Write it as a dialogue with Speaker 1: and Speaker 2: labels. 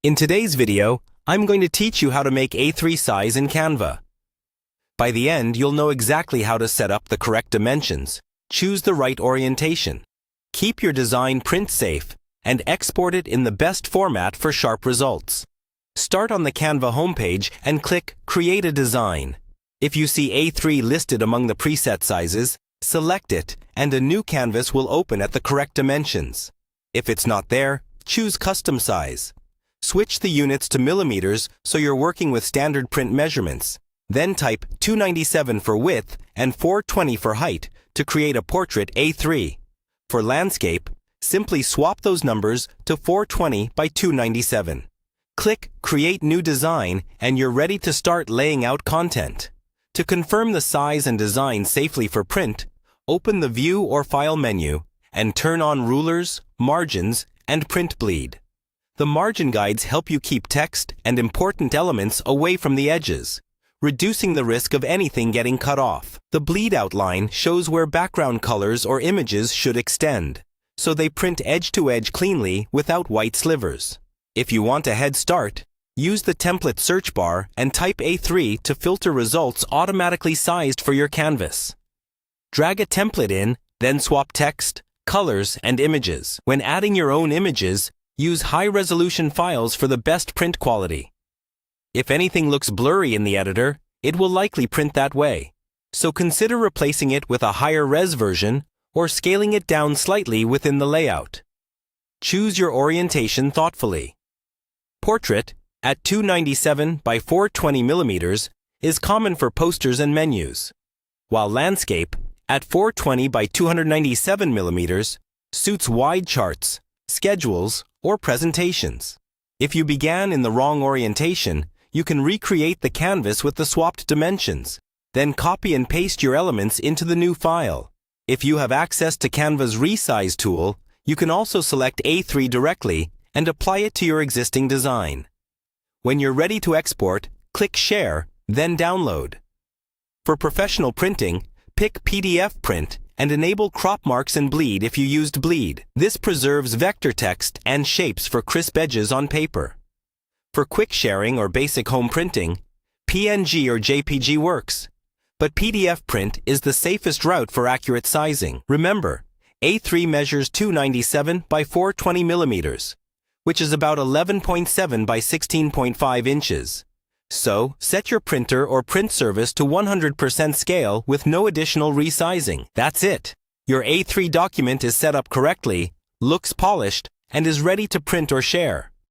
Speaker 1: In today's video, I'm going to teach you how to make A3 size in Canva. By the end, you'll know exactly how to set up the correct dimensions, choose the right orientation, keep your design print safe, and export it in the best format for sharp results. Start on the Canva homepage and click Create a Design. If you see A3 listed among the preset sizes, select it and a new canvas will open at the correct dimensions. If it's not there, choose Custom Size. Switch the units to millimeters so you're working with standard print measurements. Then type 297 for width and 420 for height to create a portrait A3. For landscape, simply swap those numbers to 420 by 297. Click Create New Design and you're ready to start laying out content. To confirm the size and design safely for print, open the View or File menu and turn on Rulers, Margins, and Print Bleed. The margin guides help you keep text and important elements away from the edges, reducing the risk of anything getting cut off. The bleed outline shows where background colors or images should extend, so they print edge to edge cleanly without white slivers. If you want a head start, use the template search bar and type A3 to filter results automatically sized for your canvas. Drag a template in, then swap text, colors, and images. When adding your own images, use high-resolution files for the best print quality. If anything looks blurry in the editor, it will likely print that way. So consider replacing it with a higher res version or scaling it down slightly within the layout. Choose your orientation thoughtfully. Portrait, at 297 by 420 millimeters, is common for posters and menus, while landscape, at 420 by 297 millimeters, suits wide charts, schedules, or presentations. If you began in the wrong orientation, you can recreate the canvas with the swapped dimensions, then copy and paste your elements into the new file. If you have access to Canva's Resize tool, you can also select A3 directly and apply it to your existing design. When you're ready to export, click Share, then Download. For professional printing, pick PDF Print and enable crop marks and bleed if you used bleed. This preserves vector text and shapes for crisp edges on paper. For quick sharing or basic home printing, PNG or JPG works, but PDF print is the safest route for accurate sizing. Remember, A3 measures 297 by 420 millimeters, which is about 11.7 by 16.5 inches. So, set your printer or print service to 100% scale with no additional resizing. That's it. Your A3 document is set up correctly, looks polished, and is ready to print or share.